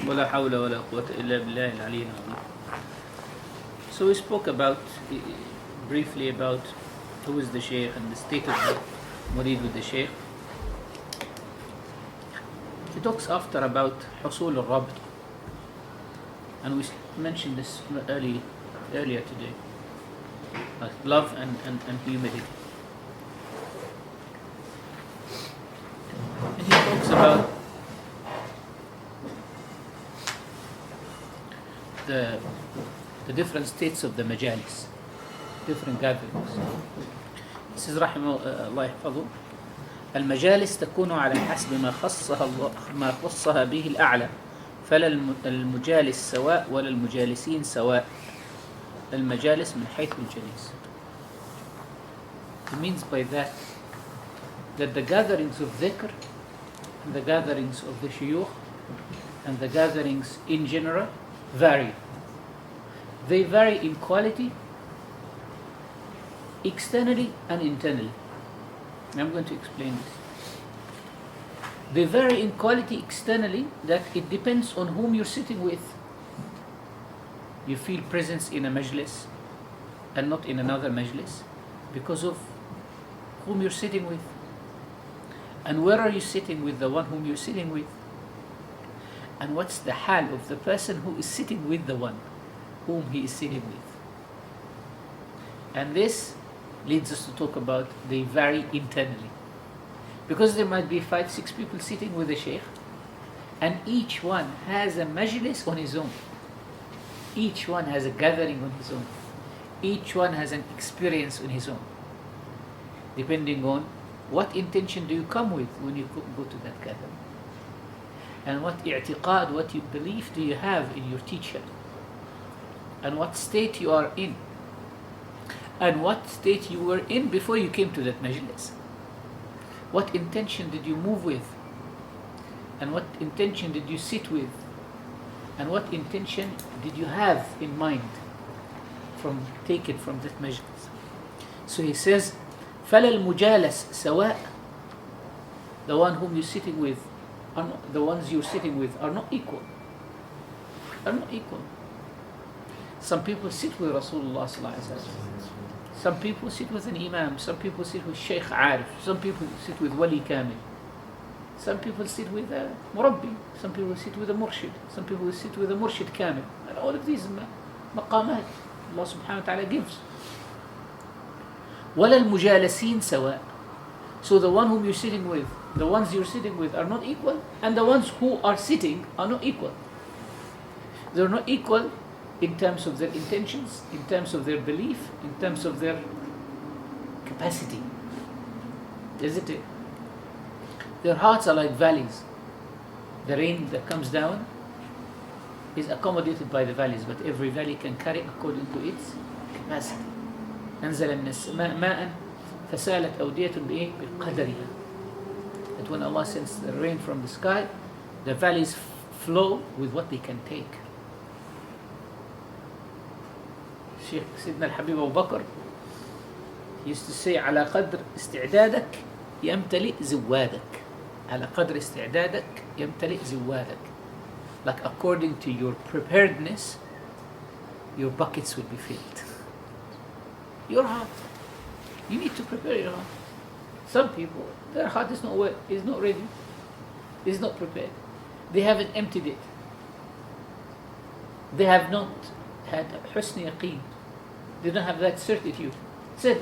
ولا حول ولا قوة إلا بالله العلي العظيم. So we spoke briefly about who is the Shaykh and the state of the Murid with the Shaykh. He talks after about حصول الربط, and we mentioned this earlier today, like love and humility. And he talks about the different states of the majalis, different gatherings. He says رحمه الله يحفظه: المجالس تكون على حسب ما خصها به الأعلى، فلا المجالس سواء ولا المجالسين سواء. المجالس من حيث الجليس. It means by that the gatherings of dhikr and the gatherings of the shuyukh and the gatherings in general vary. They vary in quality, externally and internally. I'm going to explain this. They vary in quality externally, that it depends on whom you're sitting with. You feel presence in a majlis and not in another majlis because of whom you're sitting with. And where are you sitting with the one whom you're sitting with? And what's the hal of the person who is sitting with the one whom he is sitting with? And this leads us to talk about they vary internally. Because there might be 5-6 people sitting with the Shaykh, and each one has a majlis on his own. Each one has a gathering on his own. Each one has an experience on his own. Depending on what intention do you come with when you go to that gathering. And what i'tiqad, what you belief do you have in your teacher. And what state you are in. And what state you were in before you came to that majlis. What intention did you move with? And what intention did you sit with? And what intention did you have in mind taken from that majlis? So he says, فَلَا الْمُجَالَسْ سَوَاء. The one whom you're sitting with, the ones you're sitting with are not equal. Are not equal. Some people sit with Rasulullah sallallahu alaihi wasallam. Some people sit with an imam. Some people sit with Shaykh Arif. Some people sit with Wali Kamil. Some people sit with a Murabbi. Some people sit with a Murshid. Some people sit with a Murshid Kamil. And all of these maqamat Allah subhanahu wa ta'ala gives. وَلَا الْمُجَالَسِينَ سَوَاء. So the one whom you're sitting with, the ones you're sitting with are not equal, and the ones who are sitting are not equal. They're not equal in terms of their intentions, in terms of their belief, in terms of their capacity. Isn't it? Their hearts are like valleys. The rain that comes down is accommodated by the valleys, but every valley can carry according to its capacity. أنزل من السماء ماء فسالت أودية بقدرها. That when Allah sends the rain from the sky, the valleys flow with what they can take. Shaykh Sidna al-Habib Abu Bakr used to say على قدر استعدادك يمتلئ زوادك. على قدر استعدادك يمتلئ زوادك. Like according to your preparedness, your buckets will be filled. Your heart, you need to prepare your heart. Some people, their heart is not ready, is not prepared. They haven't emptied it. They have not had husn yaqeen. They don't have that certainty. They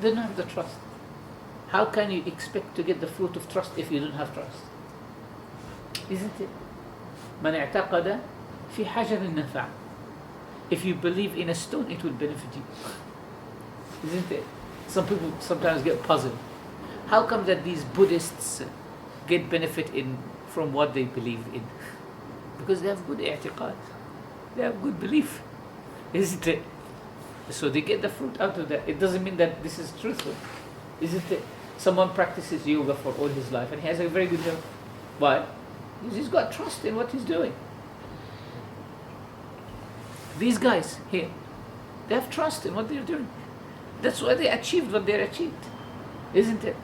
don't have the trust. How can you expect to get the fruit of trust if you don't have trust? Isn't it? من اعتقد في حجر النفع. If you believe in a stone, it will benefit you. Isn't it? Some people sometimes get puzzled. How come that these Buddhists get benefit from what they believe in? Because they have good i'tiqad. They have good belief. Isn't it? So they get the fruit out of that. It doesn't mean that this is truthful. Isn't it? Someone practices yoga for all his life and he has a very good health. Why? Because he's got trust in what he's doing. These guys here, they have trust in what they're doing. That's why they achieved what they achieved. Isn't it?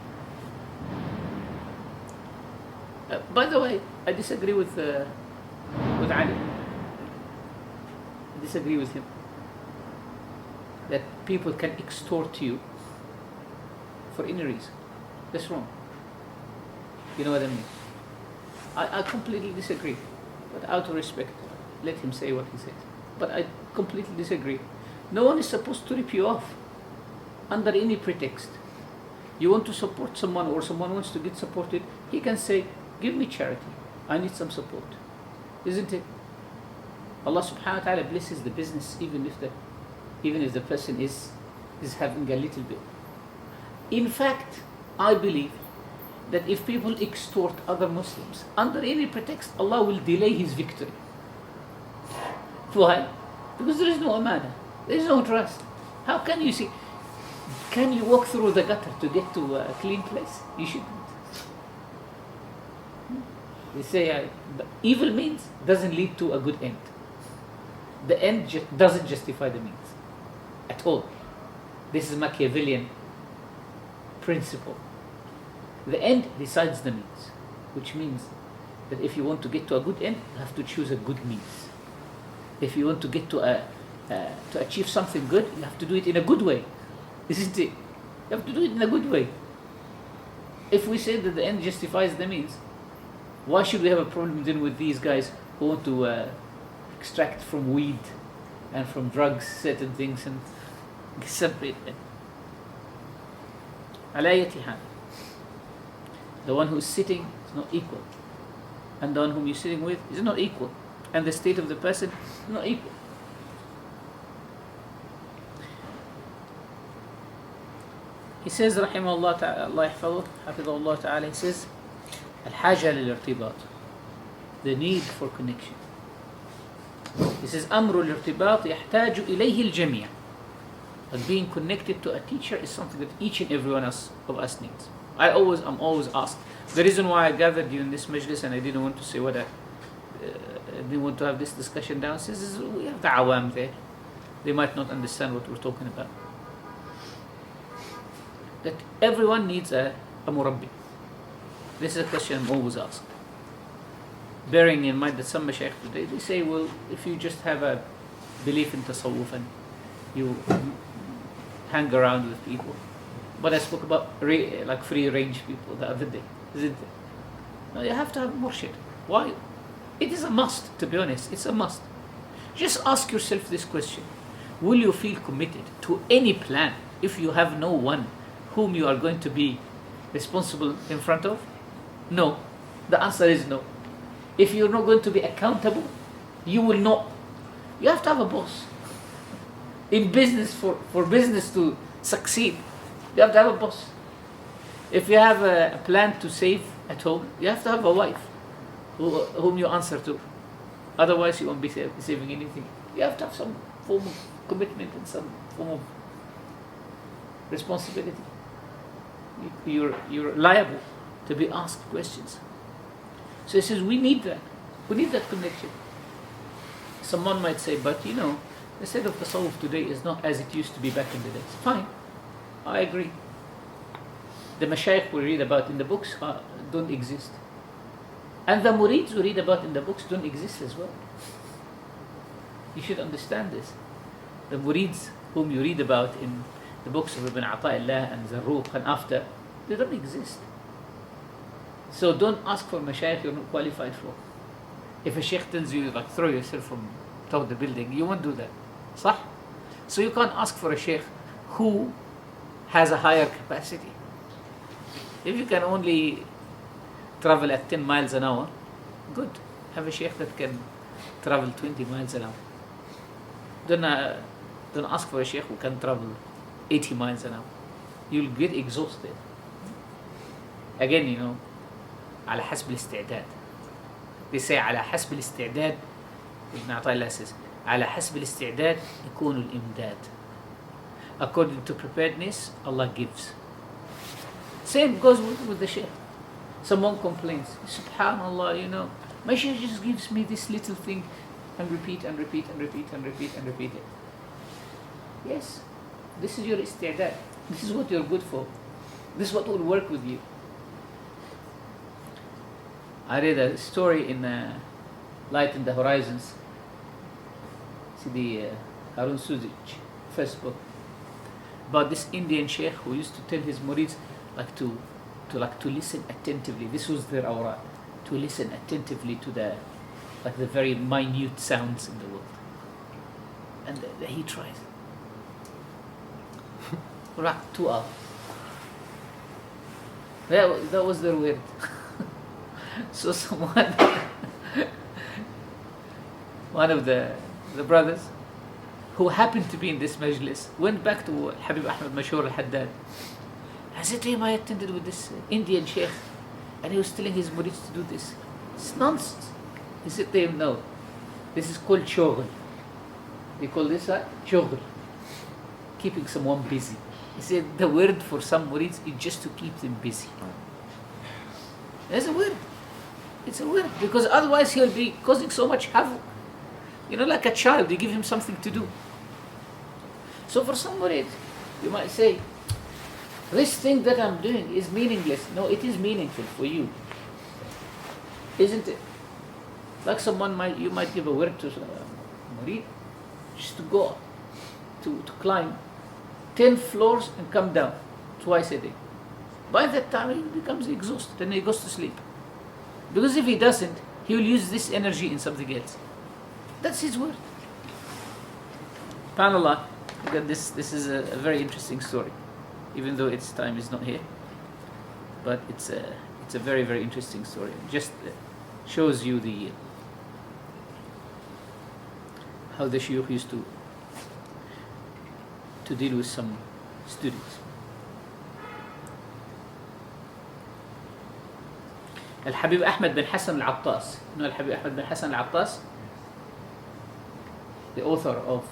By the way, I disagree with with Ali. I disagree with him. That people can extort you for any reason. That's wrong. You know what I mean? I completely disagree. But out of respect, let him say what he says. But I completely disagree. No one is supposed to rip you off under any pretext. You want to support someone or someone wants to get supported, he can say, give me charity. I need some support. Isn't it? Allah subhanahu wa ta'ala blesses the business even if the person is having a little bit. In fact, I believe that if people extort other Muslims under any pretext, Allah will delay his victory. Why? Because there is no amana, there is no trust. How can you see? Can you walk through the gutter to get to a clean place? You shouldn't. They say evil means doesn't lead to a good end. The end doesn't justify the means at all. This is Machiavellian principle. The end decides the means, which means that if you want to get to a good end, you have to choose a good means. If you want to get to achieve something good, you have to do it in a good way. Isn't it? You have to do it in a good way. If we say that the end justifies the means, why should we have a problem then with these guys who want to extract from weed and from drugs certain things and separate them? على أي حال, the one who is sitting is not equal, and the one whom you're sitting with is not equal, and the state of the person is not equal. He says, رحمه الله تعالى, الله يحفظه, حفظه الله تعالى, he says, الحاجة للارتباط, the need for connection. He says, أمر الارتباط يحتاج إليه الجميع. But being connected to a teacher is something that each and every one of us needs. I'm always asked. The reason why I gathered you in this majlis and I didn't want to say what I didn't want to have this discussion downstairs is we have the awam there. They might not understand what we're talking about. That everyone needs a murabbi. This is a question I'm always asked. Bearing in mind that some mashaykh today, they say, well, if you just have a belief in tasawwuf and you hang around with people. But I spoke about like free range people the other day, isn't it? No, you have to have murshid. Why? It is a must, to be honest. It's a must. Just ask yourself this question. Will you feel committed to any plan if you have no one whom you are going to be responsible in front of? No. The answer is no. If you're not going to be accountable, you will not. You have to have a boss. In business, for business to succeed, you have to have a boss. If you have a plan to save at home, you have to have a wife whom you answer to. Otherwise, you won't be saving anything. You have to have some form of commitment and some form of responsibility. You're liable to be asked questions. So he says, we need that. We need that connection. Someone might say, but you know, the state of tasawwuf today is not as it used to be back in the days. Fine, I agree. The mashayikh we read about in the books don't exist. And the murids we read about in the books don't exist as well. You should understand this. The murids whom you read about in the books of Ibn Ata'illah and Zarruq and after, they don't exist. So don't ask for mashayikh you're not qualified for. If a sheikh tells you, like, throw yourself from top of the building, you won't do that. Sah? So you can't ask for a sheikh who has a higher capacity. If you can only travel at 10 miles an hour, good. Have a sheikh that can travel 20 miles an hour. Don't ask for a sheikh who can travel 80 miles an hour. You'll get exhausted. Again, you know, على حسب الاستعداد. They say على حسب الاستعداد. Ibn Ata'illah says على حسب الاستعداد يكون الإمداد. According to preparedness, Allah gives. Same goes with the sheikh. Someone complains, Subhanallah, you know, my sheikh just gives me this little thing and repeat and repeat and repeat and repeat and repeat it. Yes, this is your isti'dad. This is what you're good for. This is what will work with you. I read a story in Light in the Horizons. See the Harun Suzic first book about this Indian sheikh who used to tell his murids like to listen attentively. This was their awrad, to listen attentively to the very minute sounds in the world. And he tries. Right, 2 hours. That was their word. So someone, one of the brothers who happened to be in this majlis went back to Habib Ahmed Mashur al-Haddad. I said to him, I attended with this Indian sheikh and he was telling his murids to do this. It's nonsense. He said to him, no, this is called shoghl. They call this shoghl, keeping someone busy. He said the word for some murids is just to keep them busy. There's a word. It's a word, because otherwise he'll be causing so much havoc. You know, like a child, you give him something to do. So for some murid, you might say, this thing that I'm doing is meaningless. No, it is meaningful for you. Isn't it? Like you might give a word to a murid, just to go, to climb 10 floors and come down twice a day. By that time he becomes exhausted and he goes to sleep. Because if he doesn't, he will use this energy in something else. That's his word. SubhanAllah, this is a very interesting story, even though its time is not here. But it's a very, very interesting story. It just shows you how the Shaykh used to deal with some students. Habib Ahmed bin Hassan al-Attas. You know Habib Ahmed bin Hassan al-Attas? The author of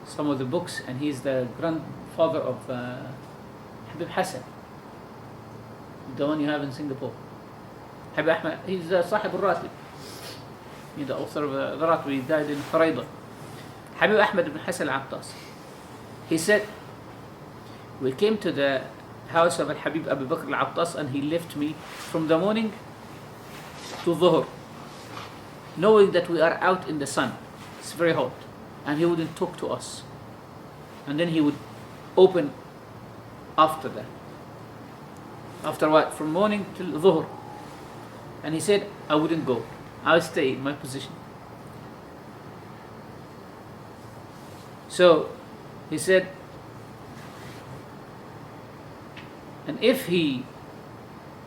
some of the books, and he's the grandfather of Habib Hassan, the one you have in Singapore. Habib Ahmed, he's Sahib al-Ratib. He's the author of the Ratib. He died in Farayda. Habib Ahmed bin Hassan al-Attas. He said, we came to the house of Al-Habib Abu Bakr al-Attas, and he left me from the morning to Dhuhr, knowing that we are out in the sun. It's very hot. And he wouldn't talk to us. And then he would open after that. After what? From morning till Dhuhr. And he said, I wouldn't go. I would stay in my position. So he said, and if he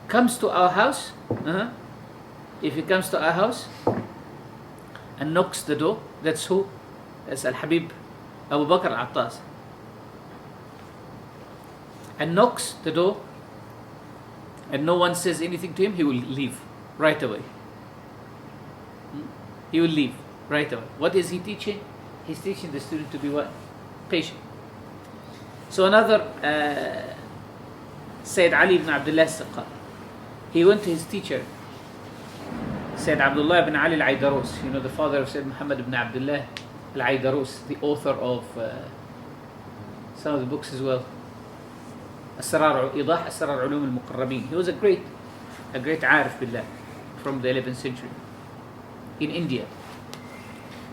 comes to our house, if he comes to our house and knocks the door, that's who? That's Al-Habib Abu Bakr al-Attas. And knocks the door and no one says anything to him, he will leave right away. He will leave right away. What is he teaching? He's teaching the student to be what? Patient. So another Sayyid Ali ibn Abdullah al-Saqqa, he went to his teacher, Sayyid Abdullah ibn Ali al-Aidarus, you know, the father of Sayyid Muhammad ibn Abdullah al-Aidarus, the author of some of the books as well. Idhaa, Asrar Ulum al-Muqarrabin. He was a great Arif Billah from the 11th century in India.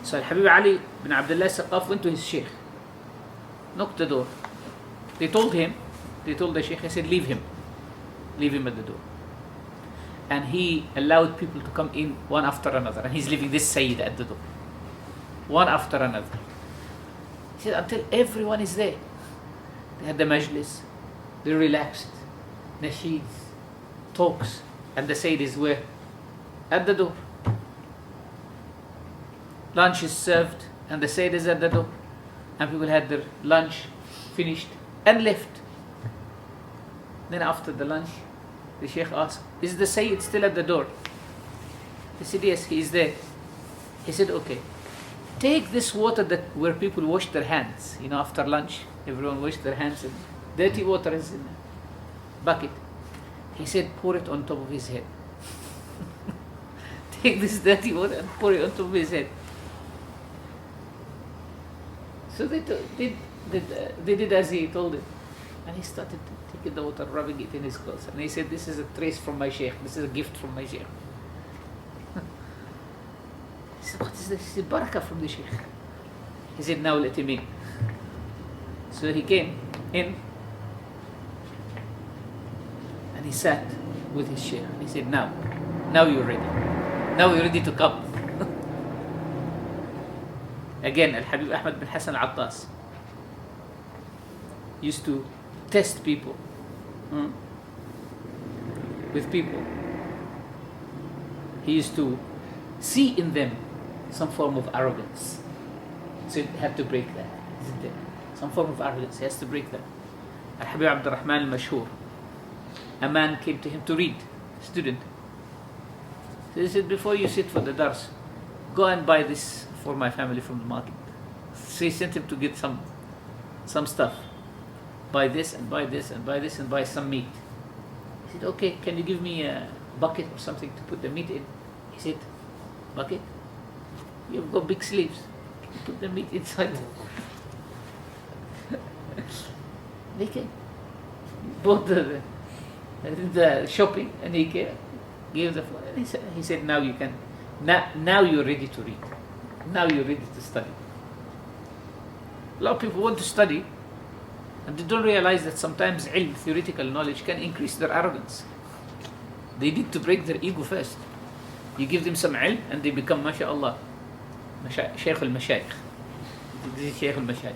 So Al-Habib Ali ibn Abdullah al-Saqqa went to his sheikh, knocked the door. They told the sheikh, he said, leave him at the door. And he allowed people to come in one after another, and he's leaving this Sayyid at the door, one after another. He said, until everyone is there. They had the majlis, they relaxed, nasheeds, talks, and the Sayyid is where? At the door. Lunch is served, and the Sayyid is at the door, and people had their lunch finished and left. Then after the lunch, the Shaykh asked, is the Sayyid still at the door? He said, yes, he is there. He said, okay, take this water where people wash their hands. You know, after lunch, everyone washed their hands, and dirty water is in a bucket. He said, pour it on top of his head. Take this dirty water and pour it on top of his head. So they did as he told him. And he started to take taking the water, rubbing it in his clothes. And he said, this is a trace from my Shaykh. This is a gift from my Shaykh. He said, what is this? He said, barakah from the Shaykh. He said, now let him in. So he came in and he sat with his Shaykh. And he said, now you're ready. Now you're ready to come. Again, Al-Habib Ahmed bin Hassan Al-Attas used to test people with people. He used to see in them some form of arrogance. So you have to break that, isn't it? Some form of arrogance, he has to break that. Al-Habib Abdurrahman Al-Mashhur, a man came to him to read, a student. So he said, before you sit for the dars, go and buy this for my family from the market. So he sent him to get some stuff. Buy this and buy this and buy this and buy some meat. He said, okay, can you give me a bucket or something to put the meat in? He said, bucket? You've got big sleeves. You put the meat inside. They came. Bought the shopping and he came, gave the food. And he said, now you can, now you're ready to read. Now you're ready to study. A lot of people want to study and they don't realize that sometimes ilm, theoretical knowledge, can increase their arrogance. They need to break their ego first. You give them some ilm and they become, mashallah, Shaykh al-Mashayikh. This is Shaykh al-Mashayikh.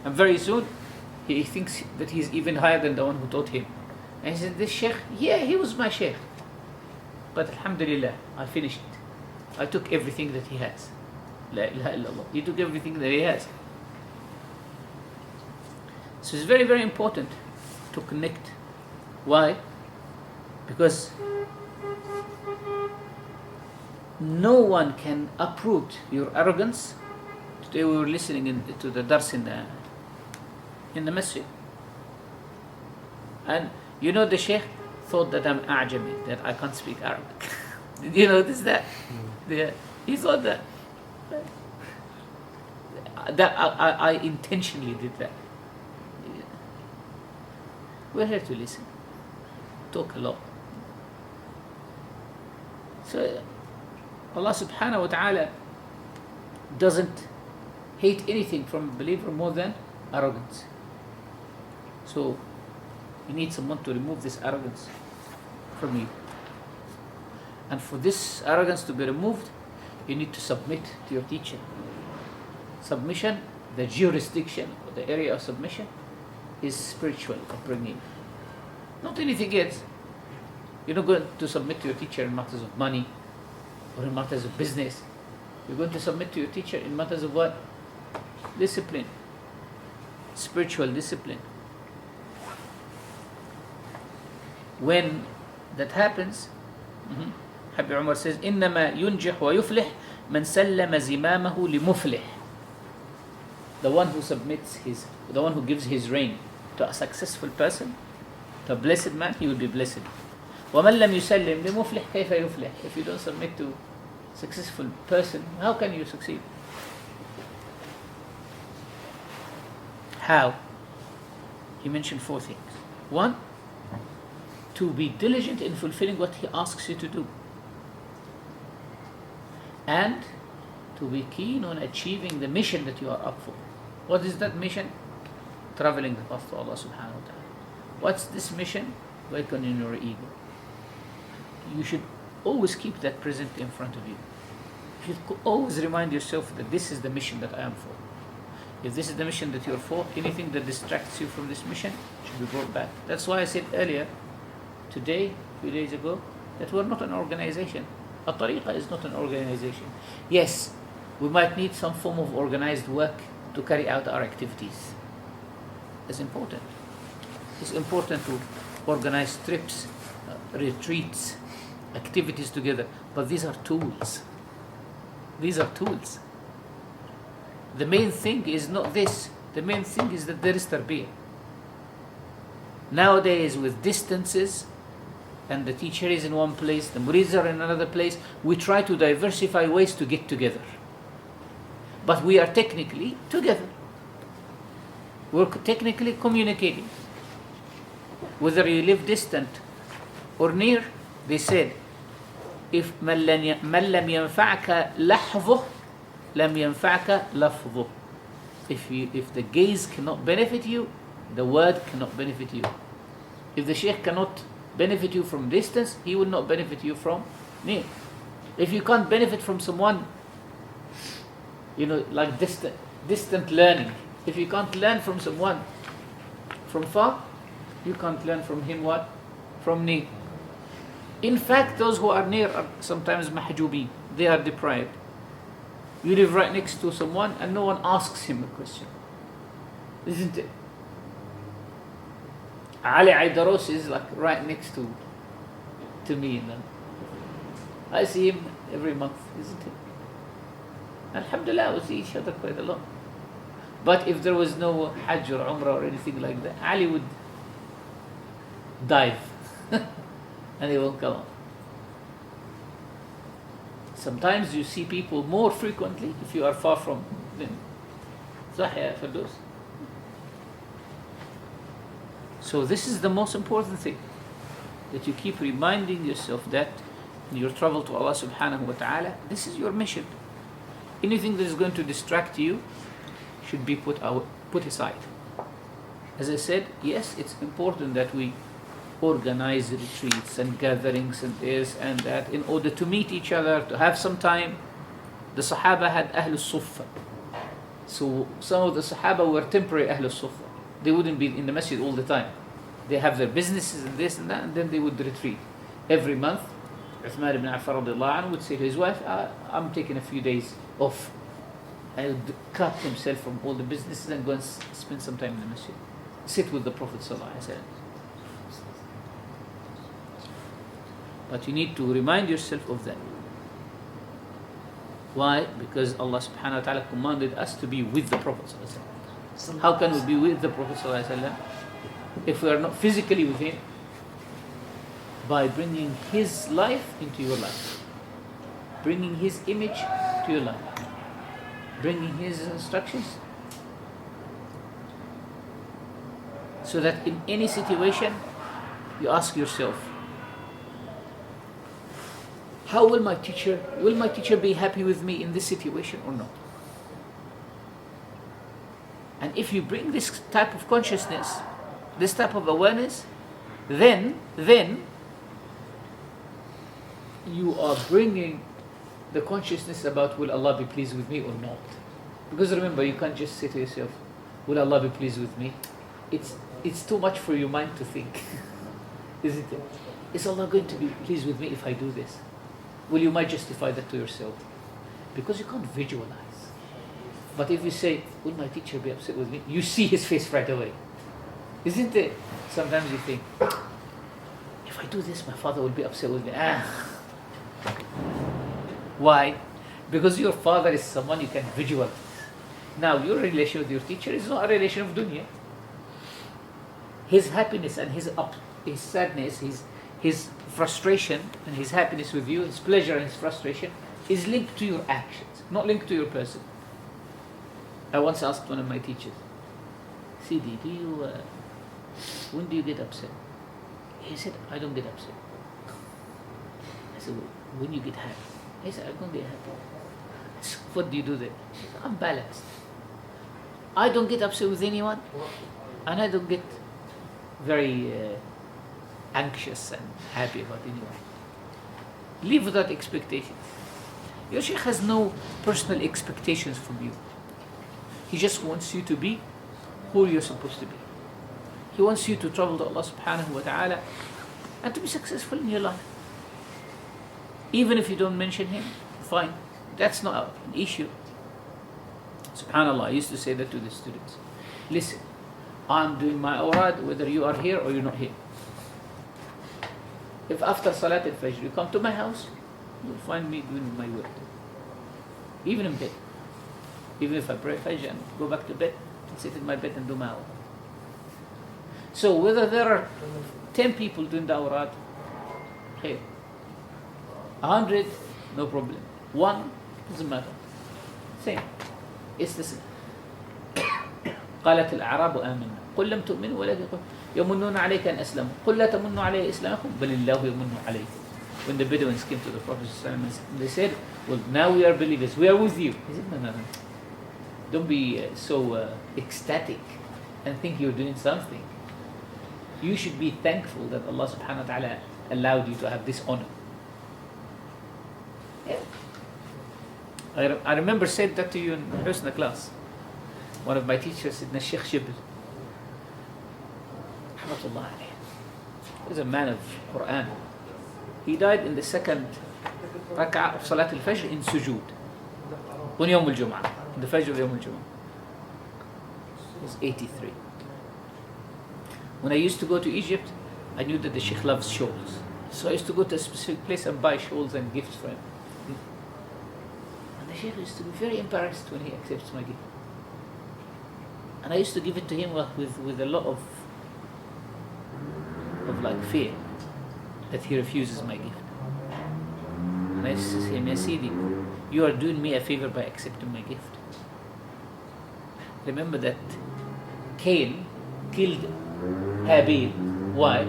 And very soon, he thinks that he's even higher than the one who taught him. And he said, this Shaykh, yeah, he was my Shaykh. But alhamdulillah, I finished it. I took everything that he has. La ilaha illallah. He took everything that he has. So it's very, very important to connect. Why? Because no one can uproot your arrogance. Today we were listening to the dars in the masjid. And you know the Shaykh thought that I'm Ajami, that I can't speak Arabic. Did you notice that? Yeah. He thought that. I intentionally did that. We're here to listen, talk a lot. So Allah subhanahu wa ta'ala doesn't hate anything from a believer more than arrogance. So you need someone to remove this arrogance from you. And for this arrogance to be removed, you need to submit to your teacher. Submission, the jurisdiction, or the area of submission, is spiritual upbringing. Not anything else. You're not going to submit to your teacher in matters of money or in matters of business. You're going to submit to your teacher in matters of what? Discipline. Spiritual discipline. When that happens, Habib Umar says, إِنَّمَا يُنْجِحْ وَيُفْلِحْ مَنْ سَلَّمَ زِمَامَهُ لِمُفْلِحْ. The one who submits the one who gives his reign to a successful person, to a blessed man, he will be blessed. وَمَنْ لَمْ يُسَلِّمْ لِمُفْلِحْ كَيْفَ يُفْلِحْ. If you don't submit to a successful person, how can you succeed? How? He mentioned 4 things. 1, to be diligent in fulfilling what he asks you to do. And to be keen on achieving the mission that you are up for. What is that mission? Traveling the path to Allah subhanahu wa ta'ala. What's this mission? Working on your ego. You should always keep that present in front of you. You should always remind yourself that this is the mission that I am for. If this is the mission that you're for, anything that distracts you from this mission should be brought back. That's why I said earlier, today, a few days ago, that we're not an organization. A tariqah is not an organization. Yes, we might need some form of organized work to carry out our activities. It's important. It's important to organize trips, retreats, activities together. But these are tools. These are tools. The main thing is not this. The main thing is that there is tarbiyah. Nowadays, with distances, and the teacher is in one place, the murids are in another place, we try to diversify ways to get together. But we are technically together. We're technically communicating. whether you live distant or near, they said, if من لم ينفعك لحظه لم ينفعك لفظه. If the gaze cannot benefit you, the word cannot benefit you. If the Shaykh cannot benefit you from distance, he will not benefit you from near. If you can't benefit from someone, like distant learning, if you can't learn from someone from far, you can't learn from him what? From near. In fact, those who are near are sometimes mahjubeen. They are deprived. You live right next to someone and no one asks him a question. Isn't it? Ali Aidarus is like right next to me. I see him every month, isn't it? Alhamdulillah, we see each other quite a lot. But if there was no Hajj or Umrah or anything like that, Ali would dive and he won't come up. Sometimes you see people more frequently if you are far from them. Zahya Firdaus. So this is the most important thing, that you keep reminding yourself that in your travel to Allah subhanahu wa ta'ala, this is your mission. Anything that is going to distract you should be put aside. As I said, yes, it's important that we organize retreats and gatherings and this and that in order to meet each other, to have some time. The Sahaba had Ahlul Suffa. So some of the Sahaba were temporary Ahlul Suffa. They wouldn't be in the masjid all the time. They have their businesses and this and that, and then they would retreat. Every month, Uthman ibn Affan radiallahu anhu would say to his wife, I'm taking a few days off. I would cut himself from all the businesses and go and spend some time in the masjid. Sit with the Prophet sallallahu alaihi wasallam. But you need to remind yourself of that. Why? Because Allah subhanahu wa ta'ala commanded us to be with the Prophet sallallahu alaihi wasallam. How can we be with the Prophet sallallahu alaihi wasallam if we are not physically with him? By bringing his life into your life, bringing his image to your life, bringing his instructions, so that in any situation you ask yourself, how will my teacher be happy with me in this situation or not? And if you bring this type of consciousness, this type of awareness, then you are bringing the consciousness about, will Allah be pleased with me or not? Because remember, you can't just say to yourself, will Allah be pleased with me? It's too much for your mind to think. Isn't it? Is Allah going to be pleased with me if I do this? Well, you might justify that to yourself because you can't visualize. But if you say, will my teacher be upset with me? You see his face right away. Isn't it? Sometimes you think, if I do this, my father will be upset with me. Why? Because your father is someone you can visualize. Now, your relation with your teacher is not a relation of dunya. His happiness and his sadness, his frustration and his happiness with you, his pleasure and his frustration is linked to your actions, not linked to your person. I once asked one of my teachers, Sidi, when do you get upset? He said, I don't get upset. I said, well, when you get happy? He said, I don't get happy. I said, what do you do then? He said, I'm balanced. I don't get upset with anyone, and I don't get very anxious and happy about anyone. Live without expectations. Your Shaykh has no personal expectations from you. He just wants you to be who you're supposed to be. He wants you to travel to Allah subhanahu wa ta'ala and to be successful in your life. Even if you don't mention him, fine. That's not an issue. SubhanAllah, I used to say that to the students. Listen, I'm doing my awrad whether you are here or you're not here. If after Salat al-Fajr you come to my house, you'll find me doing my work. Even in bed. Even if I pray Fajr and go back to bed, I'll sit in my bed and do my awrad. So whether there are 10 people doing the awrad, hey, 100, no problem. 1, doesn't matter. Same. It's the same. قالت الأعراب آمنا قل لم تؤمنوا ولكن يمنون عليك أن أسلموا قل لا تمنوا علي إسلامكم بل الله يمن عليكم. When the Bedouins came to the Prophet they said, well, now we are believers, we are with you. He said, no. Don't be so ecstatic and think you're doing something. You should be thankful that Allah subhanahu wa ta'ala allowed you to have this honor. Yeah. I remember said that to you in Husna class. One of my teachers said, Shaykh-Seeker, Rahmatullah alayhi. He was a man of Quran. He died in the second rak'ah of Salat al-Fajr in sujood. On Yawm al-Jum'ah. In the Fajr of Yawm al-Jum'ah. He was 83. When I used to go to Egypt, I knew that the Sheikh loves shawls. So I used to go to a specific place and buy shawls and gifts for him. And the Sheikh used to be very embarrassed when he accepts my gift. And I used to give it to him with a lot of like fear that he refuses my gift. And I used to say, Sidi, you are doing me a favor by accepting my gift. Remember that Cain killed Habib. Why?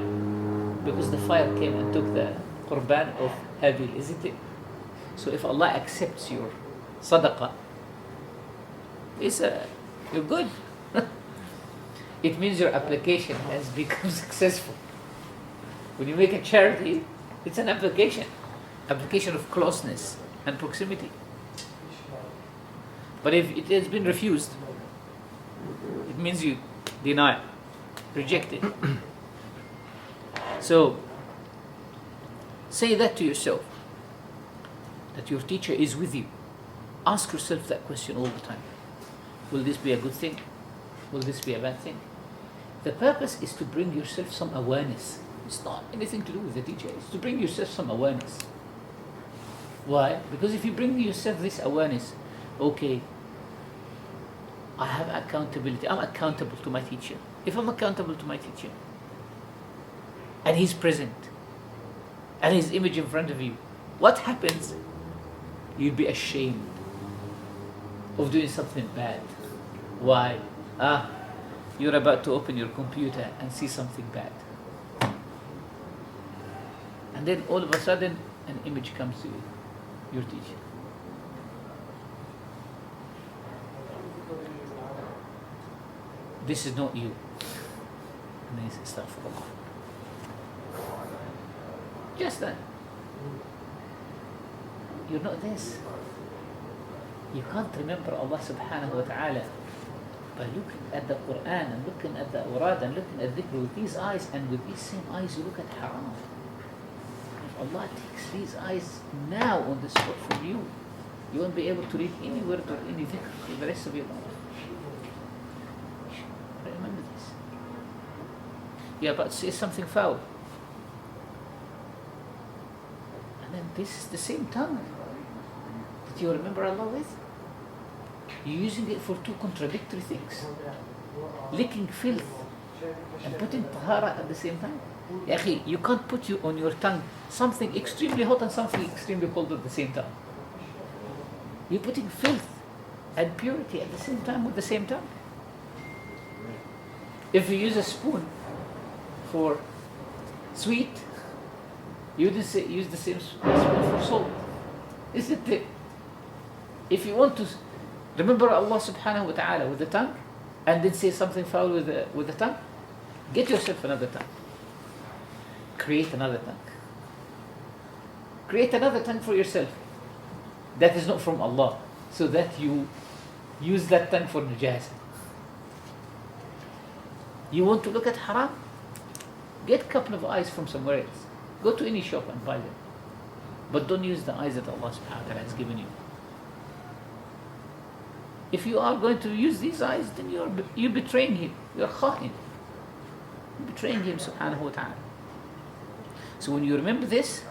Because the fire came and took the qurban of Habib, isn't it? So if Allah accepts your sadaqah, you're good. It means your application has become successful. When you make a charity, it's an application of closeness and proximity. But if it has been refused, it means you deny, reject it. So, say that to yourself, that your teacher is with you. Ask yourself that question all the time. Will this be a good thing? Will this be a bad thing? The purpose is to bring yourself some awareness. It's not anything to do with the teacher. It's to bring yourself some awareness. Why? Because if you bring yourself this awareness, okay, I have accountability. I'm accountable to my teacher. If I'm accountable to my teacher, and he's present, and his image in front of you, what happens? You'll be ashamed of doing something bad. Why? You're about to open your computer and see something bad. And then all of a sudden, an image comes to you, your teacher. This is not you. And then he says, Astaghfirullah. Just that. You're not this. You can't remember Allah subhanahu wa ta'ala by looking at the Quran and looking at the awrad and looking at dhikr with these eyes, and with these same eyes you look at haram. If Allah takes these eyes now on the spot from you, you won't be able to read any word or any dhikr for the rest of your life. Remember this. You're about to say something foul. And then this is the same tongue that you remember Allah with. You're using it for two contradictory things. Licking filth and putting tahara at the same time. Ya akhi, you can't put on your tongue something extremely hot and something extremely cold at the same time. You're putting filth and purity at the same time with the same tongue. If you use a spoon for sweet, you use the same spoon for salt. Isn't it? If you want to remember Allah subhanahu wa ta'ala with the tongue and then say something foul with the tongue, get yourself another tongue. Create another tongue. Create another tongue for yourself that is not from Allah, so that you use that tongue for najasa. You want to look at haram? Get a couple of eyes from somewhere else. Go to any shop and buy them. But don't use the eyes that Allah subhanahu wa ta'ala has given you. If you are going to use these eyes, then you're betraying Him. You're kha'in. You're betraying Him subhanahu wa ta'ala. So when you remember this,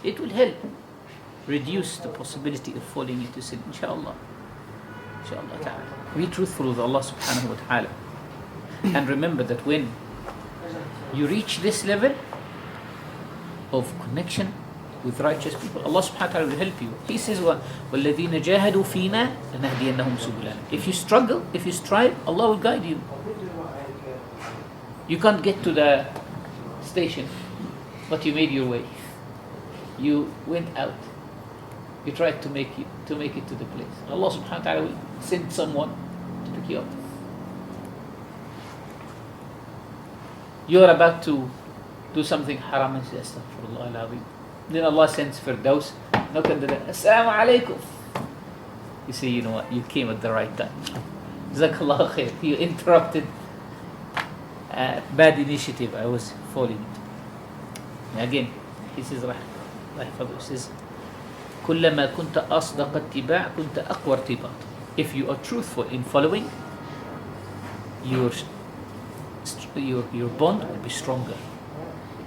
it will help reduce the possibility of falling into sin, inshallah. Inshallah ta'ala. Be truthful with Allah subhanahu wa ta'ala. And remember that when you reach this level of connection with righteous people, Allah subhanahu wa ta'ala will help you. He says, وَالَّذِينَ جَاهَدُوا فِينَا لَنَهْدِيَنَّهُمْ سُبُلَنَا. If you struggle, if you strive, Allah will guide you. You can't get to the station, but you made your way. You went out. You tried to make it to the place. Allah subhanahu wa ta'ala will send someone to pick you up. You are about to do something haram and say astaghfirullah al-azim. Then Allah sends Firdaus, knock on the door, Assalamu alaikum. You say, you know what, you came at the right time. Jazakallah khair. You interrupted a bad initiative I was following. Again, he says, he says, كلما كنت أصدق اتباع كنت أقوى ارتباط. If you are truthful in following, your bond will be stronger,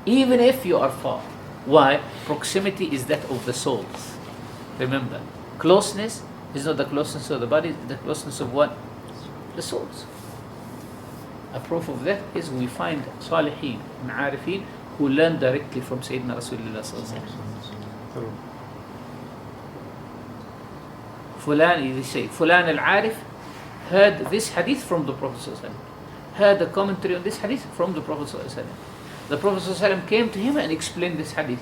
even if you are far. Why? Proximity is that of the souls. Remember, closeness is not the closeness of the body, it's the closeness of what? The souls. A proof of that is we find Salihin and Arifin who learn directly from Sayyidina Rasulullah sallallahu alaihi wasallam. Fulan, they say, Fulan al-Arif heard this hadith from the Prophet sallallahu alaihi wasallam, heard a commentary on this hadith from the Prophet sallallahu alaihi wasallam. The Prophet sallallahu alaihi wasallam came to him and explained this hadith.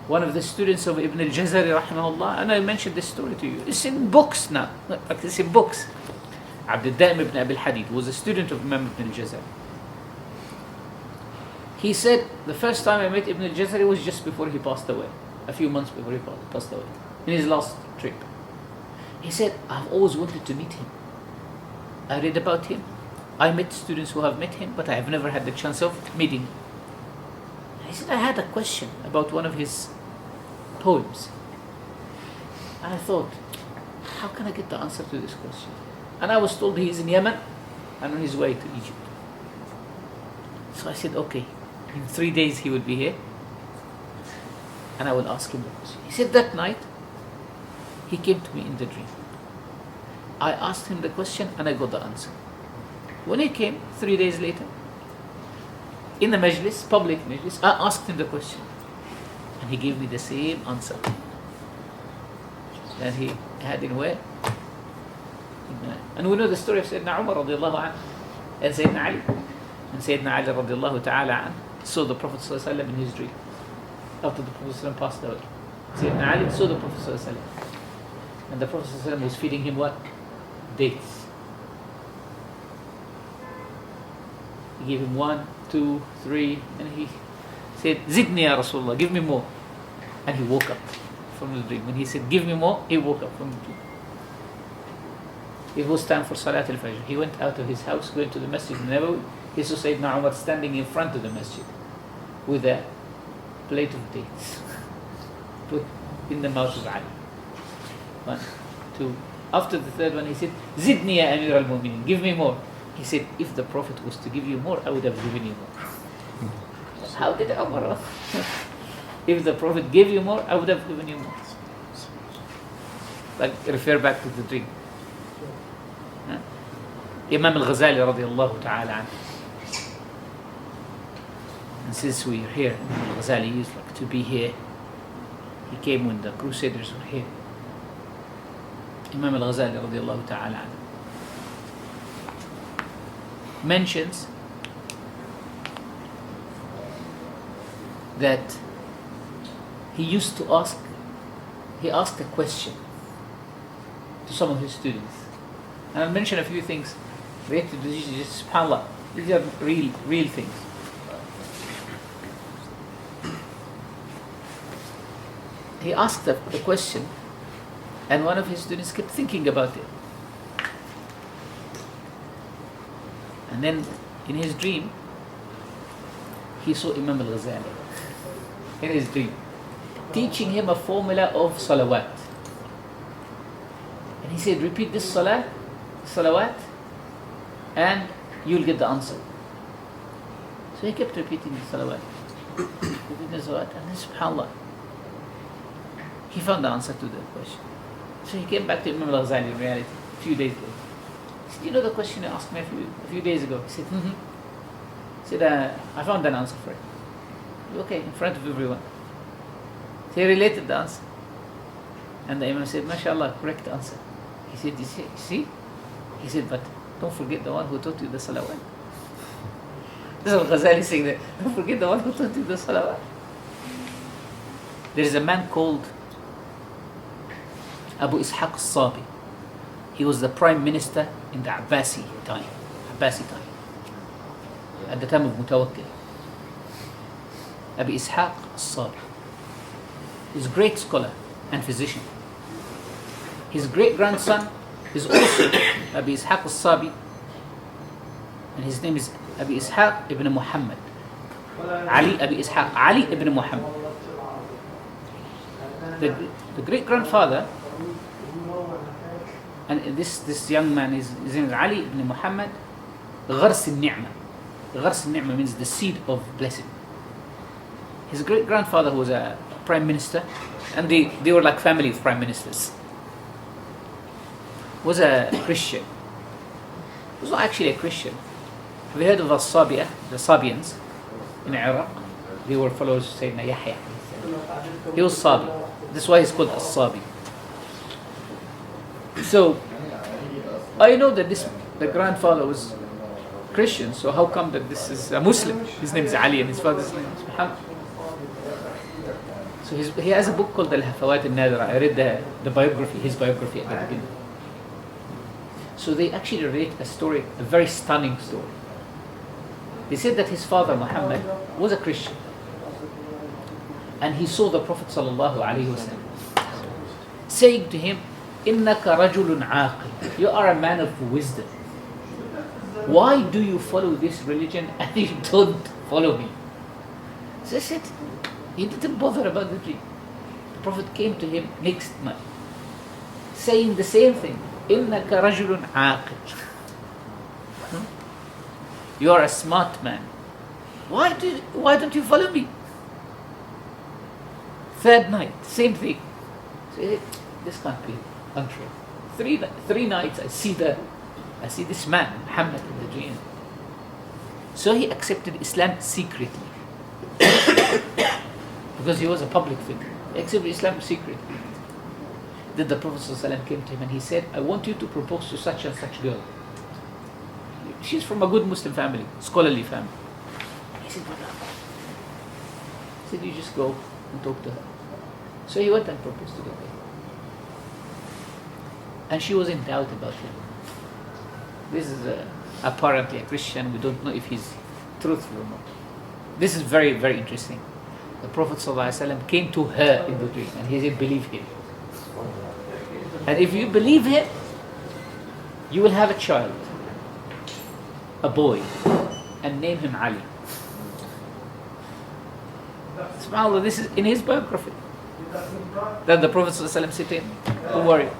One of the students of Ibn al-Jazari rahimahullah, and I mentioned this story to you, it's in books now, it's in books. Abdullah ibn Abi al-Hadid was a student of Imam Ibn al-Jazari. He said, the first time I met Ibn al-Jazari was just before he passed away, a few months before he passed away, in his last trip. He said, I've always wanted to meet him. I read about him. I met students who have met him, but I have never had the chance of meeting him. He said, I had a question about one of his poems. And I thought, how can I get the answer to this question? And I was told he is in Yemen and on his way to Egypt. So I said, okay, in 3 days he will be here and I will ask him the question. He said that night, he came to me in the dream. I asked him the question and I got the answer. When he came 3 days later, in the majlis, public majlis, I asked him the question and he gave me the same answer that he had in where? And we know the story of Sayyidina Umar radiallahu anhu and Sayyidina Ali. And Sayyidina Ali radiallahu ta'ala anhu saw the Prophet sallallahu alaihi wasallam in his dream after the Prophet sallallahu alaihi wasallam passed away. Sayyidina Ali saw the Prophet sallallahu alaihi wasallam and the Prophet sallallahu alaihi wasallam was feeding him what? Dates. He gave him 1, 2, 3 and he said, Zidni ya Rasulullah, give me more. And he woke up from the dream. When he said, give me more, he woke up from the dream. It was time for Salat al-Fajr. He went out of his house, going to the Masjid al-Nabawi. He saw Sayyidina Umar standing in front of the masjid with a plate of dates put in the mouth of Ali. 1, 2. After the third one, he said, Zidni ya Amir al-Mu'minin, give me more. He said, if the Prophet was to give you more, I would have given you more. How did Umar? If the Prophet gave you more, I would have given you more. Like, refer back to the dream. Imam al-Ghazali radiallahu ta'ala anhu. And since we are here, Imam al-Ghazali used like to be here. He came when the Crusaders were here. Imam al-Ghazali radiallahu ta'ala anhu mentions that he asked a question to some of his students. And I'll mention a few things related to this, just subhanAllah. These are real things. He asked a question and one of his students kept thinking about it. And then in his dream, he saw Imam al-Ghazali in his dream, teaching him a formula of salawat. And he said, repeat this salawat, and you'll get the answer. So he kept repeating the salawat, and then subhanAllah, he found the answer to the question. So he came back to Imam al-Ghazali in reality a few days later. He said, you know the question you asked me a few days ago? He said, He said, I found an answer for it. Okay, in front of everyone. So he related the answer. And the Imam said, MashaAllah, correct answer. He said, you see? He said, but don't forget the one who taught you the salawat. This is Al-Ghazali saying that. Don't forget the one who taught you the salawat. There is a man called Abu Ishaq al-Sabi. He was the prime minister in the Abbasi time. At the time of Mutawakkil. Abu Ishaq al-Sabi. He's a great scholar and physician. His great-grandson is also Abu Ishaq al-Sabi, and his name is Abu Ishaq ibn Muhamad. Ali ibn Muhammad. The great-grandfather, and this young man, his name is Ali ibn Muhammad. Ghars al-Ni'mah. Ghars al-Ni'mah means the seed of blessing. His great-grandfather was a prime minister, and they were like family of prime ministers. Was a Christian. Was not actually a Christian. Have you heard of the Sabians in Iraq? They were followers of Sayyidina Yahya. He was Sabi. That's why he's called As-Sabi. So, I know that the grandfather was Christian, so how come that this is a Muslim? His name is Ali and his father's name is Muhammad. So he has a book called Al-Hafawat al-Nadira. I read his biography at the beginning. So they actually relate a story, a very stunning story. They said that his father Muhammad was a Christian, and he saw the Prophet ﷺ saying to him, "Innaka rajulun aqil." You are a man of wisdom. Why do you follow this religion and you don't follow me? So he said, he didn't bother about the dream. The Prophet came to him next night, saying the same thing. Innaka rajulun aqil. You are a smart man. Why don't you follow me? Third night, same thing. So this can't be untrue. Three nights I see this man, Muhammad, in the dream. So he accepted Islam secretly. Because he was a public figure. He accepted Islam secretly. Then the Prophet ﷺ came to him and he said, "I want you to propose to such and such girl. She's from a good Muslim family, scholarly family." He said, "What?" He said, "You just go and talk to her." So he went and proposed to the girl. And she was in doubt about him. This is apparently a Christian. We don't know if he's truthful or not. This is very, very interesting. The Prophet ﷺ came to her in the dream and he said, "Believe him. And if you believe him, you will have a child, a boy, and name him Ali." SubhanAllah, this is in his biography. Then the Prophet ﷺ said to him, "Don't worry.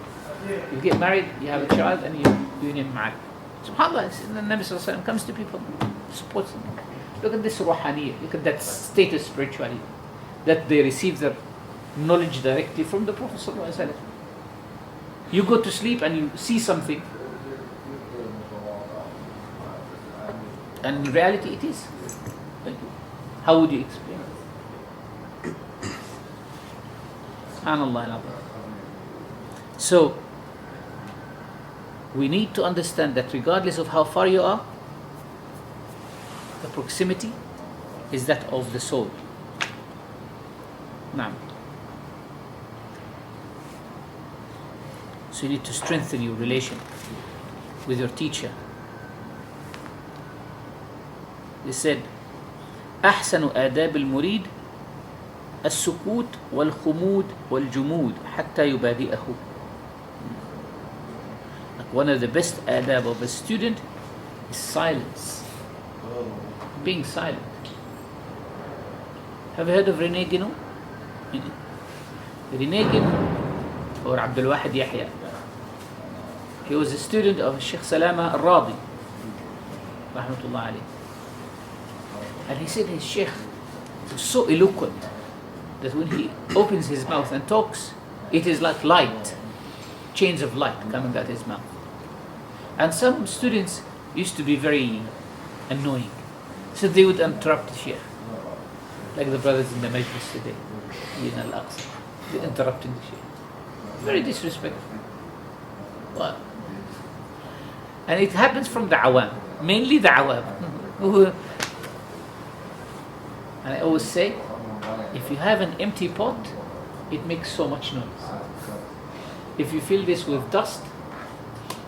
You get married, you have a child, and you name him Ali." SubhanAllah, the Nabi ﷺ comes to people, supports them. Look at this ruhaniyah, look at that state of spirituality, that they receive their knowledge directly from the Prophet ﷺ. You go to sleep and you see something, and in reality it is. How would you explain it? SubhanAllah. So, we need to understand that regardless of how far you are, the proximity is that of the soul. Now, so you need to strengthen your relation with your teacher. They said, أحسن آداب المريد السكوت والخمود والجمود حتى يبادئه. Like one of the best adab of a student is silence. Being silent. Have you heard of René Guénon? René Guénon, or Abdullah Yahya. He was a student of Shaykh Salama al-Radi, rahmatullah alayh. And he said his Shaykh was so eloquent that when he opens his mouth and talks, it is like light, chains of light coming out his mouth. And some students used to be very annoying, so they would interrupt the Shaykh, like the brothers in the majlis today, in Aqsa. They're interrupting the Shaykh. Very disrespectful. Well, And it happens from the awam, mainly the awam. And I always say, if you have an empty pot, it makes so much noise. If you fill this with dust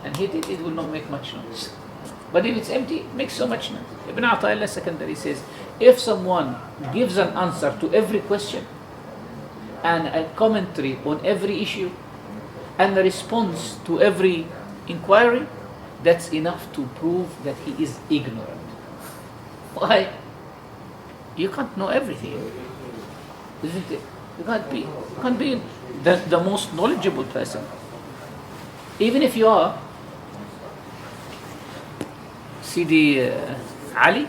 and hit it, it will not make much noise. But if it's empty, it makes so much noise. Ibn Ata'illah Secondary says, if someone gives an answer to every question and a commentary on every issue and a response to every inquiry, that's enough to prove that he is ignorant. Why? You can't know everything, isn't it? You can't be the most knowledgeable person. Even if you are Sidi Ali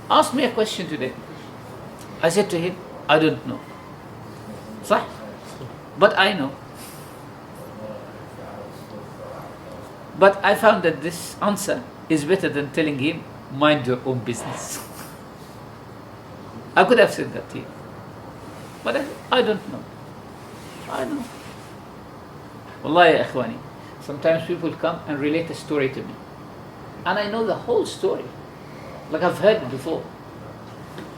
asked me a question today. I said to him, I don't know. Sah? But I know. But I found that this answer is better than telling him, mind your own business. I could have said that to him. But I don't know. I know. Wallahi ya ikhwani, sometimes people come and relate a story to me. And I know the whole story. Like I've heard it before.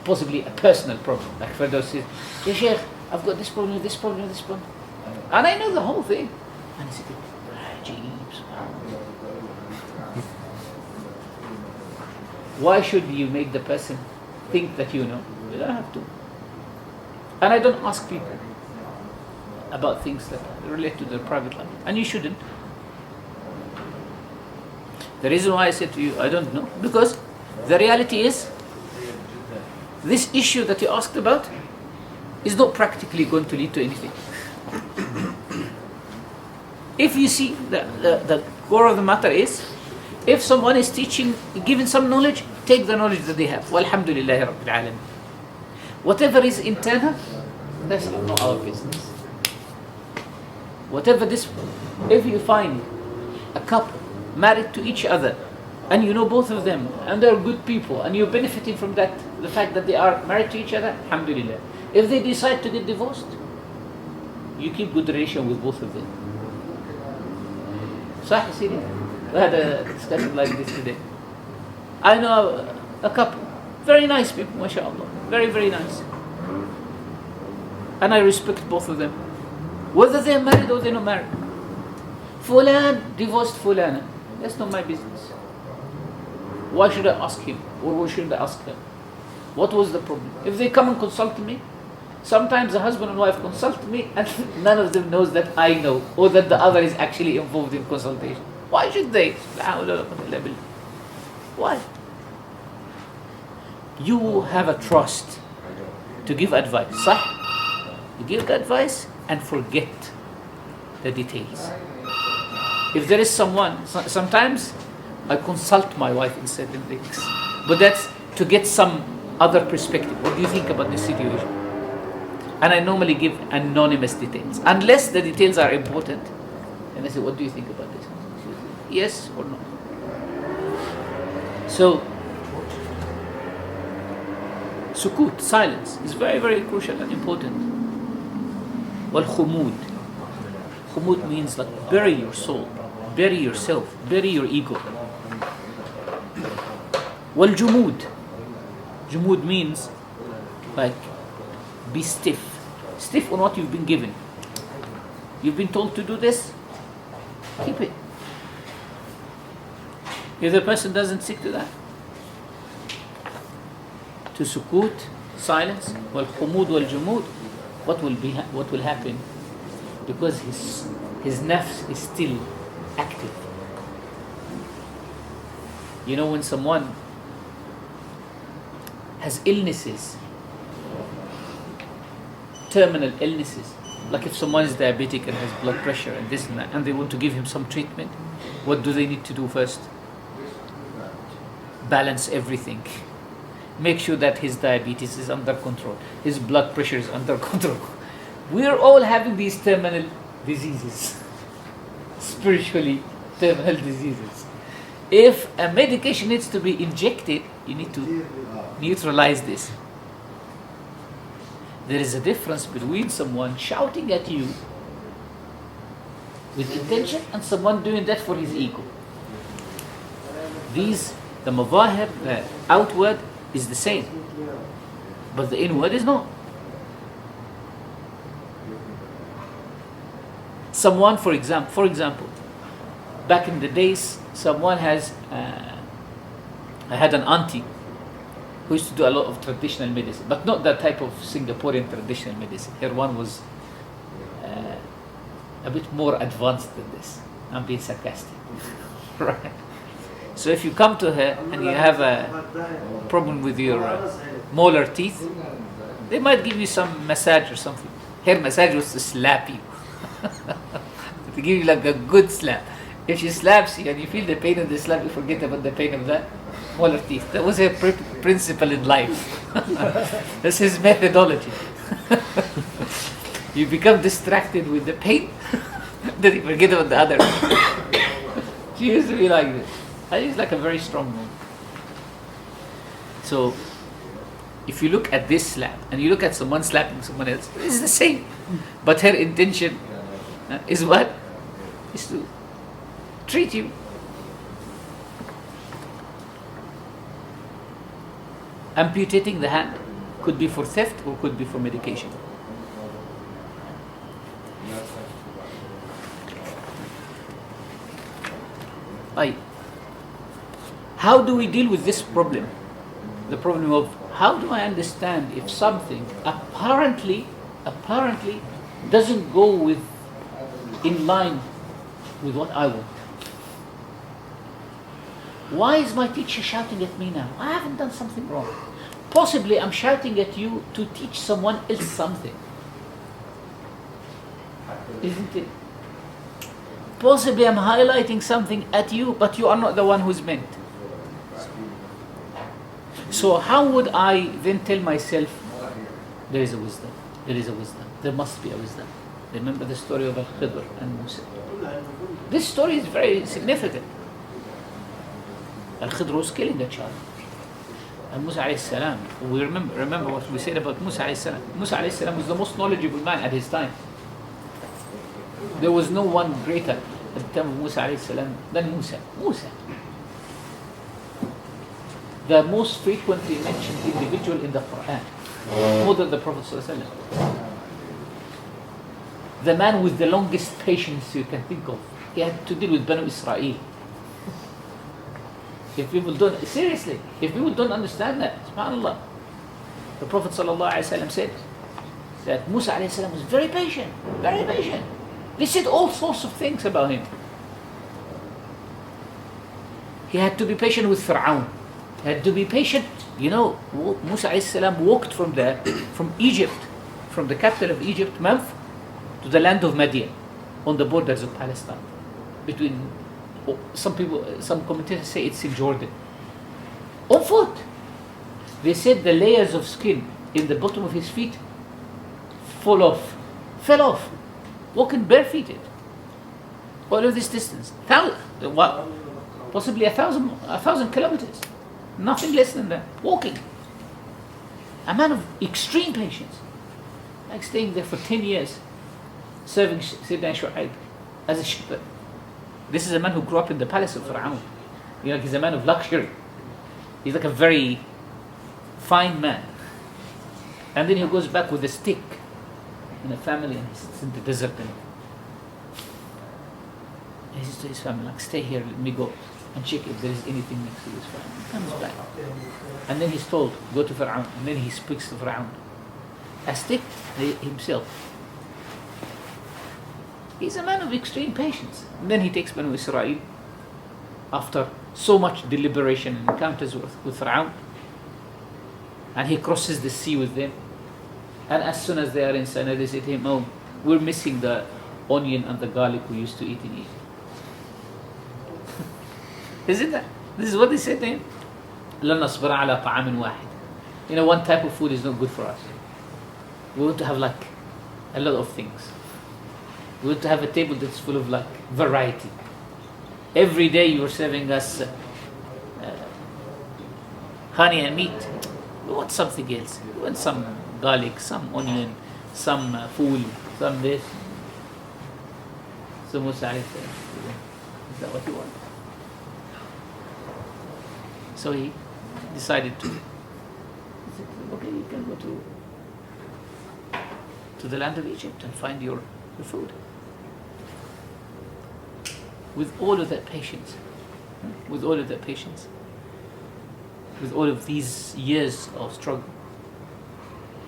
Possibly a personal problem. Like Firdaus says, yeah Shaykh, I've got this problem, this problem, this problem. And I know the whole thing. And he said, why should you make the person think that you know? You don't have to. And I don't ask people about things that relate to their private life. And you shouldn't. The reason why I said to you, I don't know, because the reality is, this issue that you asked about is not practically going to lead to anything. If you see, the core of the matter is, if someone is teaching, giving some knowledge, take the knowledge that they have. Walhamdulillahi Rabbil Alameen. Whatever is internal, that's not our business. Whatever this, if you find a couple married to each other, and you know both of them, and they're good people, and you're benefiting from that, the fact that they are married to each other, alhamdulillah. If they decide to get divorced, you keep good relation with both of them. Sah, Sidi? We had a discussion like this today. I know a couple, very nice people, mashallah, very, very nice. And I respect both of them. Whether they're married or they're not married. Fulan divorced Fulana. That's not my business. Why should I ask him? Or why shouldn't I ask her? What was the problem? If they come and consult me, sometimes the husband and wife consult me and none of them knows that I know or that the other is actually involved in consultation. Why should they? Why? You have a trust to give advice. Sah? You give the advice and forget the details. If there is someone, sometimes I consult my wife in certain things, but that's to get some other perspective. What do you think about this situation? And I normally give anonymous details, unless the details are important. And I say, what do you think about this? She says, yes or no. So, sukut, silence, is very, very crucial and important. Wal khumud. Khumud means like bury your soul, bury yourself, bury your ego. Wal jumud. Jumud means like be stiff. Stiff on what you've been given. You've been told to do this, keep it. If the person doesn't stick to that, to sukut, silence, wal khumud wal jumud, what will happen? Because his nafs is still active. You know, when someone has illnesses, terminal illnesses, like if someone is diabetic and has blood pressure and this and that, and they want to give him some treatment, what do they need to do first? Balance everything. Make sure that his diabetes is under control, his blood pressure is under control. We're all having these terminal diseases, spiritually terminal diseases. If a medication needs to be injected, you need to neutralize this. There is a difference between someone shouting at you with intention and someone doing that for his ego. the mawahib, the outward is the same, but the inward is not. Someone, for example, back in the days, someone has, I had an auntie who used to do a lot of traditional medicine, but not that type of Singaporean traditional medicine. Her one was a bit more advanced than this. I'm being sarcastic. Right? So if you come to her and you have a problem with your molar teeth, they might give you some massage or something. Her massage was to slap you. To give you like a good slap. If she slaps you and you feel the pain of the slap, you forget about the pain of the molar teeth. That was her principle in life. That's his methodology. You become distracted with the pain, then you forget about the other. She used to be like this. I think it's like a very strong woman. So, if you look at this slap and you look at someone slapping someone else, it's the same. But her intention is what? Is to treat you. Amputating the hand could be for theft or could be for medication. How do we deal with this problem? The problem of how do I understand if something apparently doesn't go in line with what I want? Why is my teacher shouting at me now? I haven't done something wrong. Possibly I'm shouting at you to teach someone else something. Isn't it? Possibly I'm highlighting something at you, but you are not the one who's meant. So how would I then tell myself, there is a wisdom, there must be a wisdom. Remember the story of Al-Khidr and Musa. This story is very significant. Al-Khidr was killing a child. And Musa alayhi salam, we remember what we said about Musa alayhi salam. Musa alayhi salam was the most knowledgeable man at his time. There was no one greater at the time of Musa alayhi salam than Musa. The most frequently mentioned individual in the Quran, more than the Prophet sallallahu alaihi wasallam. The man with the longest patience you can think of. He had to deal with Banu Israel. If people don't understand that, subhanAllah, the Prophet sallallahu alaihi wasallam said that Musa alayhi salam was very patient. They said all sorts of things about him. He had to be patient with Fir'aun. He had to be patient. You know, Musa alayhi salam walked from Egypt, from the capital of Egypt, Memphis, to the land of Madian, on the borders of Palestine. Some commentators say it's in Jordan. On foot. They said the layers of skin in the bottom of his feet fell off, walking barefooted. All of this distance, possibly 1,000 kilometers, nothing less than that, walking. A man of extreme patience, like staying there for 10 years, serving Sayyidina Shu'aib as a shepherd. This is a man who grew up in the palace of Fir'aun. You know, he's a man of luxury. He's like a very fine man. And then he goes back with a stick in a family and he sits in the desert and he says to his family, like, stay here, let me go and check if there is anything next to this family. He comes back. And then he's told, go to Fir'aun. And then he speaks to Fir'aun. A stick himself. He's a man of extreme patience. And then he takes Banu Israel after so much deliberation and encounters with Fir'aun. And he crosses the sea with them. And as soon as they are inside, they say to him, oh, we're missing the onion and the garlic we used to eat in Egypt. Isn't that? This is what they said to him. لَن نَصْبِرَ عَلَى طَعَامٍ وَاحِدٍ. You know, one type of food is not good for us. We want to have like a lot of things. We want to have a table that's full of like variety. Every day you are serving us honey and meat. We want something else. We want some garlic, some onion, some fool, some this. So Musa said, is that what you want? So he decided to. He said, okay, you can go to the land of Egypt and find your food. With all of that patience, with all of that patience, with all of these years of struggle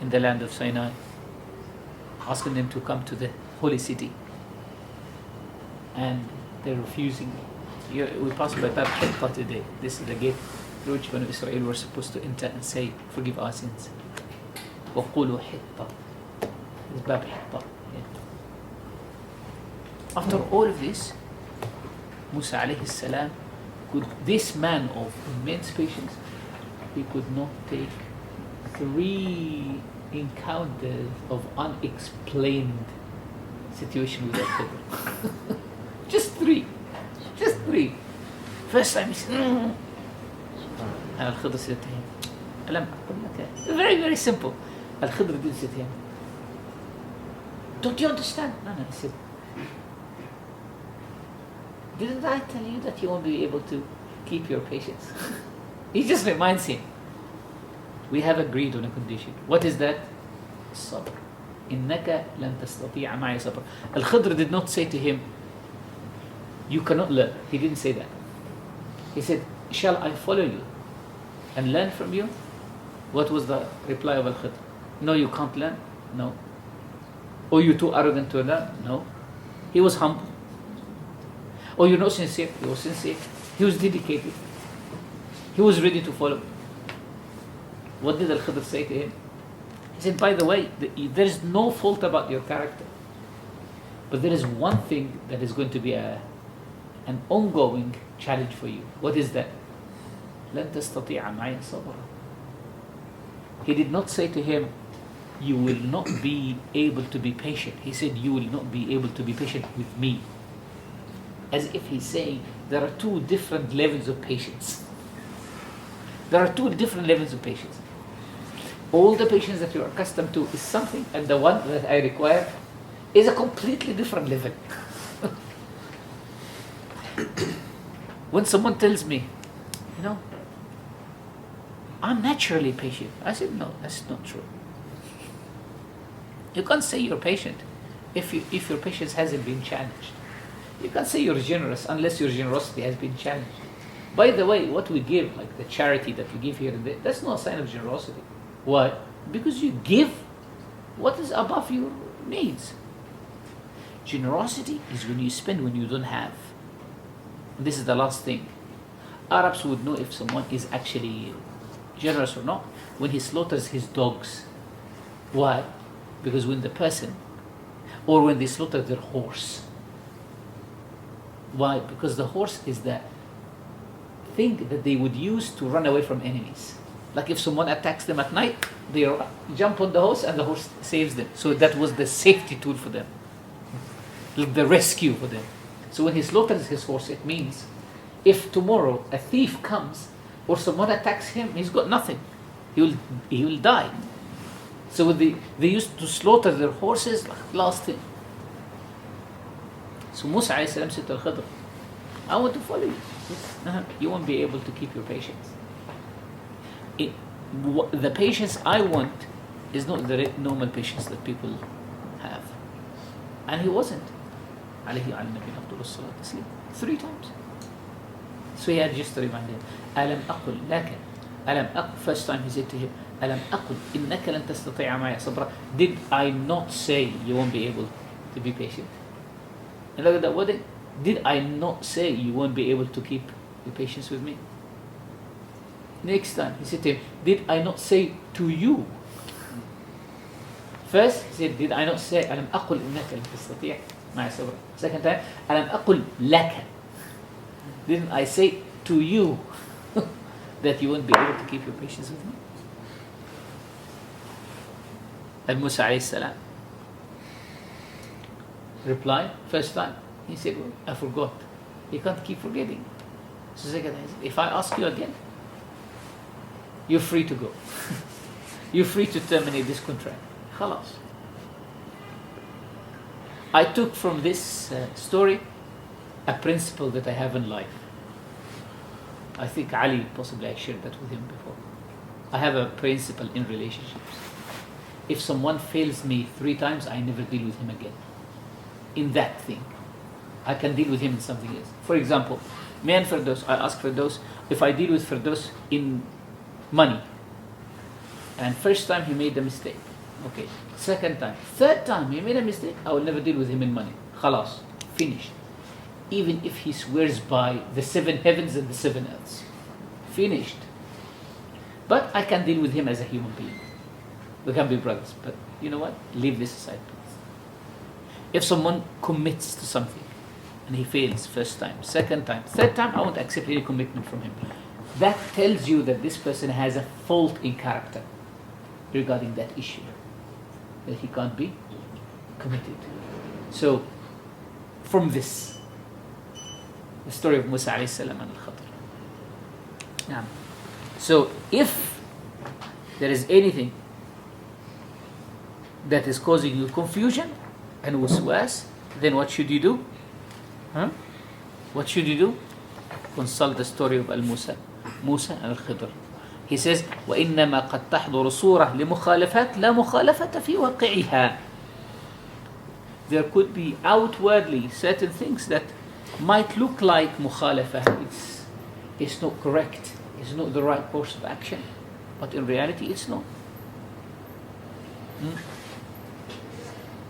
in the land of Sinai, asking them to come to the holy city, and they're refusing. We passed by Bab Hitta today. This is the gate through which Banu Israel were supposed to enter and say, forgive our sins. وَقُولُوا حِطَّةً. It's Bab Hitta. After all of this, Musa alayhi salam, this man of immense patience, he could not take 3 encounters of unexplained situation with that Khidr. Just 3. First time he said, and Al-Khidr said to him, Alam aqul laka. Very, very simple. Al-Khidr did say to him, don't you understand? No, he said, didn't I tell you that you won't be able to keep your patience? He just reminds him, we have agreed on a condition. What is that? Sabr. إنك لن تستطيع معي صبر. Al-Khidr did not say to him, you cannot learn. He didn't say that. He said, shall I follow you and learn from you? What was the reply of Al-Khidr? No, you can't learn. No. Oh, you're too arrogant to learn. No. He was humble. Oh, you're not sincere. He was sincere. He was dedicated. He was ready to follow. What did Al-Khidr say to him? He said, by the way, there is no fault about your character. But there is one thing that is going to be an ongoing challenge for you. What is that? لن تستطيع معي صبرا. He did not say to him, you will not be able to be patient. He said, you will not be able to be patient with me. As if he's saying, there are 2 different levels of patience. There are 2 different levels of patience. All the patience that you're accustomed to is something, and the one that I require is a completely different level. When someone tells me, I'm naturally patient, I said, no, that's not true. You can't say you're patient if your patience hasn't been challenged. You can't say you're generous unless your generosity has been challenged. By the way, what we give, like the charity that we give here and there, that's not a sign of generosity. Why? Because you give what is above your needs. Generosity is when you spend when you don't have. And this is the last thing. Arabs would know if someone is actually generous or not when he slaughters his dogs. Why? Because when the person, or when they slaughter their horse. Why? Because the horse is the thing that they would use to run away from enemies. Like if someone attacks them at night, they jump on the horse and the horse saves them. So that was the safety tool for them, the rescue for them. So when he slaughters his horse, it means if tomorrow a thief comes or someone attacks him, he's got nothing. He will die. So they used to slaughter their horses like last thing. So Musa alayhi salam said to Al-Khidr, I want to follow you. You won't be able to keep your patience. The patience I want is not the normal patience that people have. And he wasn't. Alayhi ala nabi afdal as-salat taslim. 3 times. So he had just to remind him, Alam aqul laka. First time he said to him, Alam aqul innaka lan tastati'a ma'ya sabra. Did I not say you won't be able to be patient? And look at that wording. Did I not say you won't be able to keep your patience with me? Next time he said to him, did I not say to you? First he said, did I not say Alam aqul innaka lan tastati'a ma'ya sabra? Second time, Alam aqul laka. Didn't I say to you that you won't be able to keep your patience with me? And Musa alayhi salam replied, first time, he said, well, I forgot. You can't keep forgetting. So second time, if I ask you again, you're free to go. You're free to terminate this contract. Khalas. I took from this story a principle that I have in life. I think Ali, possibly I shared that with him before. I have a principle in relationships. If someone fails me 3 times, I never deal with him again. In that thing, I can deal with him in something else. For example, me and Firdaus, I ask Firdaus, if I deal with Firdaus in money, and first time he made a mistake, okay, second time, third time he made a mistake, I will never deal with him in money. Khalas, finished. Even if he swears by the 7 heavens and the 7 earths, finished. But I can deal with him as a human being. We can be brothers, but you know what? Leave this aside, please. If someone commits to something and he fails first time, second time, third time, I won't accept any commitment from him. That tells you that this person has a fault in character regarding that issue, that he can't be committed. So, from this, the story of Musa alayhi salam and al-Khadir. Now, so if there is anything that is causing you confusion and waswas, then what should you do? What should you do? Consult the story of Musa and al-Khidr. He says, وَإِنَّمَا قَدْ تَحْضُرُ صُورَةٌ لِمُخَالَفَاتٍ لَا مُخَالَفَةَ فِي وَقِعِهَا. There could be outwardly certain things that might look like mukhalafa. It's not correct. It's not the right course of action. But in reality, it's not.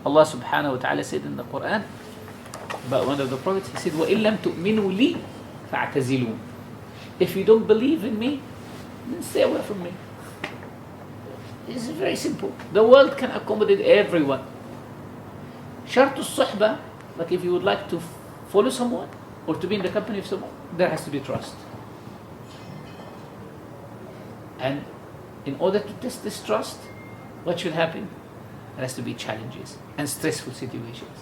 Allah subhanahu wa ta'ala said in the Quran about one of the prophets, he said, وَإِن لَمْ تُؤْمِنُوا لِي فَاعْتَزِلُونَ. If you don't believe in me, then stay away from me. It's very simple. The world can accommodate everyone. Shart al-suhbah, like if you would like to follow someone or to be in the company of someone, there has to be trust. And in order to test this trust, what should happen? There has to be challenges and stressful situations.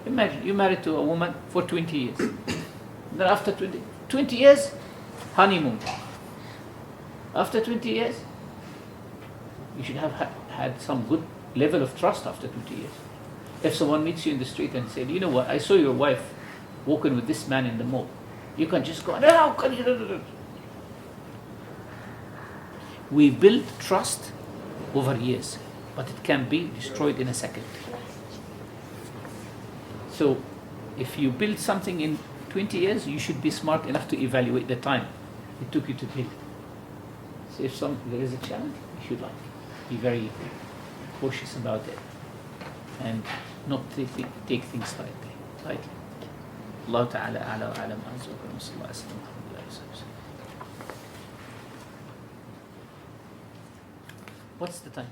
Imagine you're married to a woman for 20 years. Then after 20 years, honeymoon. After 20 years, you should have had some good level of trust after 20 years. If someone meets you in the street and said, you know what, I saw your wife walking with this man in the mall, you can just go, no, how can you? We build trust over years, but it can be destroyed in a second. So, if you build something in 20 years, you should be smart enough to evaluate the time it took you to build. So if there is a challenge, you should be very cautious about it and not take things lightly. Allah Ta'ala a'la wa a'lam wa sallallahu alaihi wasallam. What's the time?